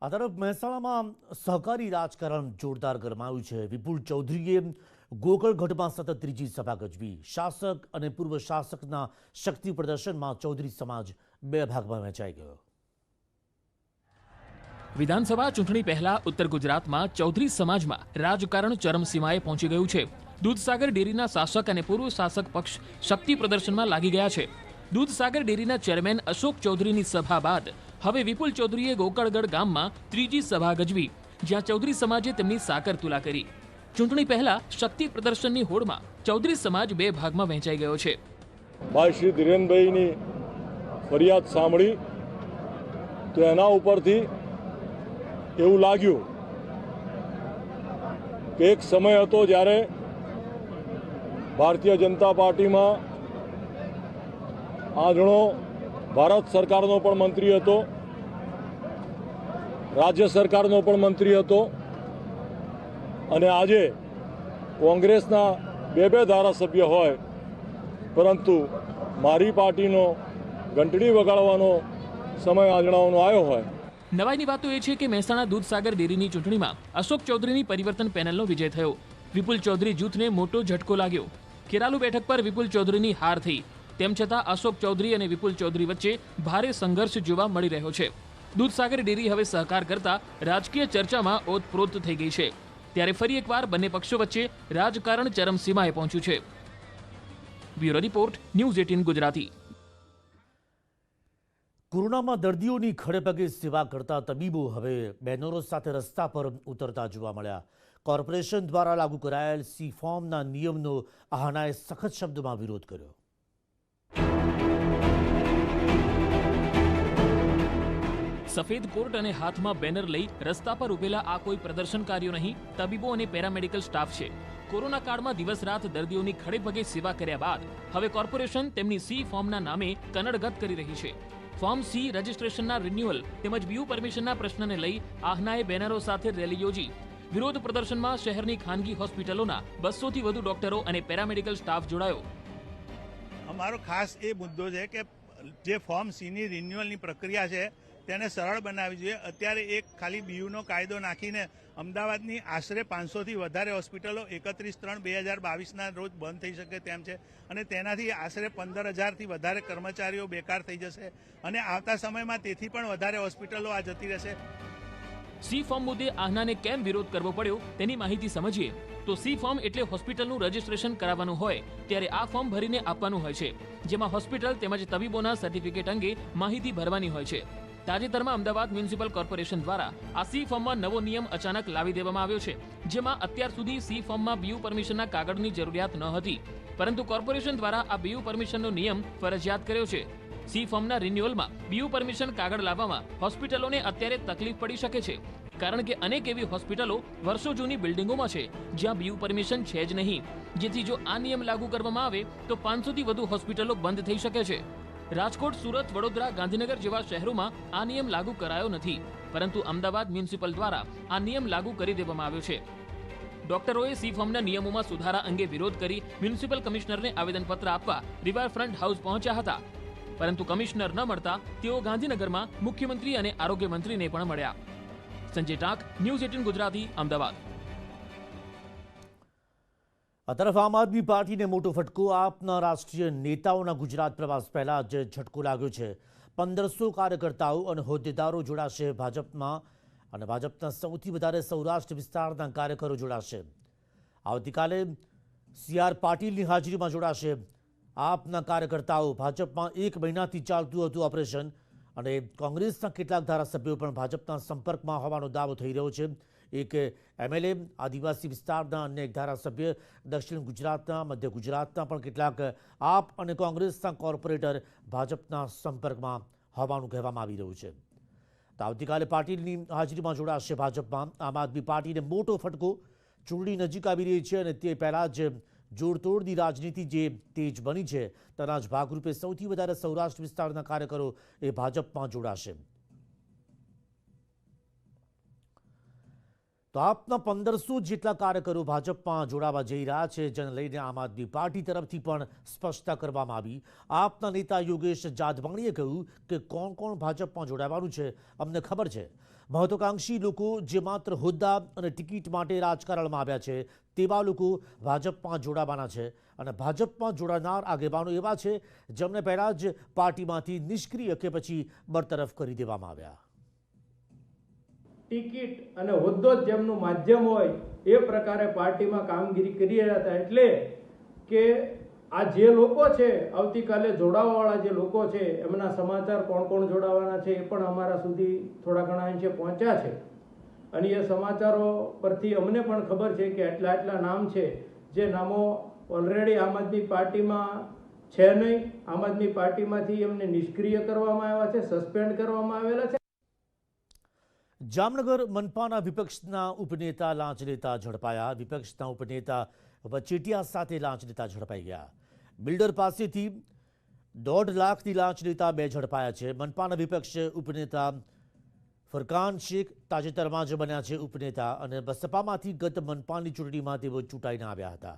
આ તરફ મહેસાણામાં સહકારી રાજકારણ જોરદાર ગરમાયું છે। વિપુલ ચૌધરીએ ગોકળગઢમાં સતત ત્રીજી સભા ગજવી। શાસક અને પૂર્વ શાસકના શક્તિ પ્રદર્શનમાં ચૌધરી સમાજ બે ભાગમાં વહેંચાઈ ગયો। વિધાનસભા ચૂંટણી પહેલા ઉત્તર ગુજરાતમાં ચૌધરી સમાજમાં રાજકારણ ચરમસીમાએ પહોંચી ગયું છે। દૂધસાગર ડેરીના શાસક અને પૂર્વ શાસક પક્ષ શક્તિ પ્રદર્શનમાં લાગી ગયા છે। દૂધસાગર ડેરીના ચેરમેન અશોક ચૌધરીની સભા બાદ હવે વિપુલ ચૌધરીએ ગોકળગઢ ગામમાં ત્રીજી સભા ગજવી, જ્યાં ચૌધરી સમાજે તેમની સાકર તુલા કરી। ચૂંટણી પહેલા શક્તિ પ્રદર્શનની હોડમાં ચૌધરી સમાજ બે ભાગમાં વહેંચાઈ ગયો છે। ભાઈ શ્રી ધીરેનભાઈની ફરિયાદ સાંભળી તો એના ઉપરથી એવું લાગ્યું કે એક સમય હતો જ્યારે ભારતીય જનતા પાર્ટીમાં આજણો ભારત સરકારનો પણ મંત્રી હતો, રાજ્ય સરકારનો પણ મંત્રી હતો અને આજે કોંગ્રેસના બે ધારાસભ્ય હોય, પરંતુ મારી પાર્ટીનો ઘંટડી વગાડવાનો સમય આજણાઓનો આવ્યો હોય। નવાઈની વાત તો એ છે કે મહેસાણા દૂધસાગર ડેરીની ચૂંટણીમાં અશોક ચૌધરીની પરિવર્તન પેનલનો વિજય થયો। વિપુલ ચૌધરી જૂથને મોટો ઝટકો લાગ્યો। ખેરાલુ બેઠક પર વિપુલ ચૌધરીની હાર થઈ, તેમ છતાં અશોક ચૌધરી અને વિપુલ ચૌધરી વચ્ચે ભારે સંઘર્ષ જોવા મળી રહ્યો છે। દૂધસાગર ડેરી હવે સહકાર કરતા રાજકીય ચર્ચામાં ઓતપ્રોત થઈ ગઈ છે, ત્યારે ફરી એકવાર બંને પક્ષો વચ્ચે રાજકારણ ચરમસીમાએ પહોંચ્યું છે। Bureau report, news 18 Gujarati. કોરોનામાં દર્દીઓની ખડેપગે સેવા કરતા તબીબો હવે બેનરો સાથે રસ્તા પર ઉતરતા જોવા મળ્યા। કોર્પોરેશન દ્વારા લાગુ કરાયેલ સી ફોર્મના નિયમનો આહનાએ સખત શબ્દોમાં વિરોધ કર્યો। સફેદ કોટ અને હાથમાં બેનર લઈ રસ્તા પર ઉભેલા આ કોઈ પ્રદર્શનકારીઓ નહીં, તબીબો અને પેરામેડિકલ સ્ટાફ છે। કોરોના કાળમાં દિવસ રાત દર્દીઓની ખડેપગે સેવા કર્યા બાદ હવે કોર્પોરેશન તેમની સી ફોર્મના નામે કનડગત કરી રહી છે। ફોર્મ સી રજીસ્ટ્રેશનના રિન્યુઅલ તેમજ બીયુ પરમિશનના પ્રશ્નને લઈ આહનાએ બેનરો સાથે રેલી યોજી। વિરોધ પ્રદર્શનમાં શહેરની ખાનગી હોસ્પિટલોના 200થી વધુ ડોક્ટરો અને પેરામેડિકલ સ્ટાફ જોડાયો। અમારો ખાસ એ મુદ્દો છે કે જે ફોર્મ સીની રિન્યુઅલની પ્રક્રિયા છે તેને સરળ બનાવવી જોઈએ। અત્યારે એક ખાલી બીયુનો કાયદો નાખીને અમદાવાદની આશરે 500થી વધારે હોસ્પિટલો 31/3/2022ના રોજ બંધ થઈ શકે તેમ છે અને તેનાથી આશરે 15,000થી વધારે કર્મચારીઓ બેકાર થઈ જશે અને આવતા સમયમાં તેથી પણ વધારે હોસ્પિટલો આ જતી રહેશે। સી ફોર્મ મુદ્દે આહનાને કેમ વિરોધ કરવો પડ્યો તેની માહિતી સમજીએ તો સી ફોર્મ એટલે હોસ્પિટલનું રજીસ્ટ્રેશન કરાવવાનું હોય ત્યારે આ ફોર્મ ભરીને આપવાનું હોય છે, જેમાં હોસ્પિટલ તેમજ તબીબોના સર્ટિફિકેટ અંગે માહિતી ભરવાની હોય છે। તાજેતરમાં અમદાવાદ મ્યુનિસિપલ કોર્પોરેશન દ્વારા આ સી ફોર્મમાં નવો નિયમ અચાનક લાવી દેવામાં આવ્યો છે, જેમાં અત્યાર સુધી સી ફોર્મમાં બીયુ પરમિશનના કાગળની જરૂરિયાત ન હતી, પરંતુ કોર્પોરેશન દ્વારા આ બીયુ પરમિશનનો નિયમ ફરજિયાત કર્યો છે। સી ફોર્મના રિન્યુઅલમાં બીયુ પરમિશન કાગળ લાવવામાં હોસ્પિટલોને અત્યારે તકલીફ પડી શકે છે, કારણ કે અનેક એવી હોસ્પિટલો વર્ષો જૂની બિલ્ડિંગોમાં છે જ્યાં બીયુ પરમિશન છે જ નહીં, જેથી જો આ નિયમ લાગુ કરવામાં આવે તો 500થી વધુ હોસ્પિટલો બંધ થઈ શકે છે। રાજકોટ, સુરત, વડોદરા, ગાંધીનગર જેવા શહેરોમાં આ નિયમ લાગુ કરાયો નથી, પરંતુ અમદાવાદ મ્યુનિસિપલ દ્વારા આ નિયમ લાગુ કરી દેવામાં આવ્યો છે। ડોક્ટરોએ સી ફોર્મના નિયમોમાં સુધારા અંગે વિરોધ કરી મ્યુનિસિપલ કમિશનરને આવેદનપત્ર આપવા રિવરફ્રન્ટ હાઉસ પહોંચ્યા હતા, પરંતુ કમિશનર ન મળતા તેઓ ગાંધીનગરમાં મુખ્યમંત્રી અને આરોગ્ય મંત્રીને પણ મળ્યા। સંજય ટાંક, ન્યૂઝ 18 ગુજરાતી, અમદાવાદ। આ તરફ આમ આદમી પાર્ટીને મોટો ફટકો। આપના રાષ્ટ્રીય નેતાઓના ગુજરાત પ્રવાસ પહેલા જ ઝટકો લાગ્યો છે। 1500 કાર્યકર્તાઓ અને હોદ્દેદારો જોડાશે ભાજપમાં અને ભાજપના સૌથી વધારે સૌરાષ્ટ્ર વિસ્તારના કાર્યકરો જોડાશે। આવતીકાલે CR પાટીલની હાજરીમાં જોડાશે આપના કાર્યકર્તાઓ। ભાજપમાં 1 મહિનાથી ચાલતું હતું ઓપરેશન અને કોંગ્રેસના કેટલાક ધારાસભ્યો પણ ભાજપના સંપર્કમાં હોવાનો દાવો થઈ રહ્યો છે। એક MLA, આદિવાસી વિસ્તારના અન્ય એક ધારાસભ્ય, દક્ષિણ ગુજરાતના, મધ્ય ગુજરાતના પણ કેટલાક આપ અને કોંગ્રેસના કોર્પોરેટર ભાજપના સંપર્કમાં હોવાનું કહેવામાં આવી રહ્યું છે। તો આવતીકાલે પાટીલની હાજરીમાં જોડાશે ભાજપમાં। આમ આદમી પાર્ટીને મોટો ફટકો। ચૂંટણી નજીક આવી રહી છે અને તે પહેલા જ જોડતોડની રાજનીતિ જે તેજ બની છે તેના જ ભાગરૂપે સૌથી વધારે સૌરાષ્ટ્ર વિસ્તારના કાર્યકરો એ ભાજપમાં જોડાશે। તો આપના 1500 જેટલા કાર્યકરો ભાજપમાં જોડાવા જઈ રહ્યા છે, જેને લઈને આમ આદમી પાર્ટી તરફથી પણ સ્પષ્ટતા કરવામાં આવી। આપના નેતા યોગેશ જાદવાણીએ કહ્યું કે કોણ કોણ ભાજપમાં જોડાવાનું છે અમને ખબર છે। મહત્વાકાંક્ષી લોકો જે માત્ર હોદ્દા અને ટિકિટ માટે રાજકારણમાં આવ્યા છે તેવા લોકો ભાજપમાં જોડાવાના છે અને ભાજપમાં જોડાનાર આગેવાનો એવા છે જેમને પહેલાં જ પાર્ટીમાંથી નિષ્ક્રિય કે પછી બરતરફ કરી દેવામાં આવ્યા. ટિકિટ અને હોદ્દો જ જેમનું માધ્યમ હોય એ પ્રકારે પાર્ટીમાં કામગીરી કરી રહ્યા હતા. એટલે કે આ જે લોકો છે આવતીકાલે જોડાવાવાળા જે લોકો છે એમના સમાચાર કોણ કોણ જોડાવાના છે એ પણ અમારા સુધી થોડા ઘણા અંશે પહોંચ્યા છે અને એ સમાચારો પરથી અમને પણ ખબર છે કે આટલા નામ છે જે નામો ઓલરેડી આમ આદમી પાર્ટીમાં છે નહીં. આમ આદમી પાર્ટીમાંથી એમને નિષ્ક્રિય કરવામાં આવ્યા છે, સસ્પેન્ડ કરવામાં આવેલા છે. જામનગર મનપાના વિપક્ષના ઉપનેતા લાંચ લેતા ઝડપાયા. વિપક્ષના ઉપનેતા વચેટિયા સાથે લાંચ લેતા ઝડપાઈ ગયા. બિલ્ડર પાસેથી 1.5 લાખની લાંચ લેતા 2 ઝડપાયા છે. મનપાના વિપક્ષ ઉપનેતા ફરકાન શેખ તાજેતરમાં જ બન્યા છે ઉપનેતા અને બસપામાંથી ગત મનપાની ચૂંટણીમાં તેઓ ચૂંટાઈને આવ્યા હતા.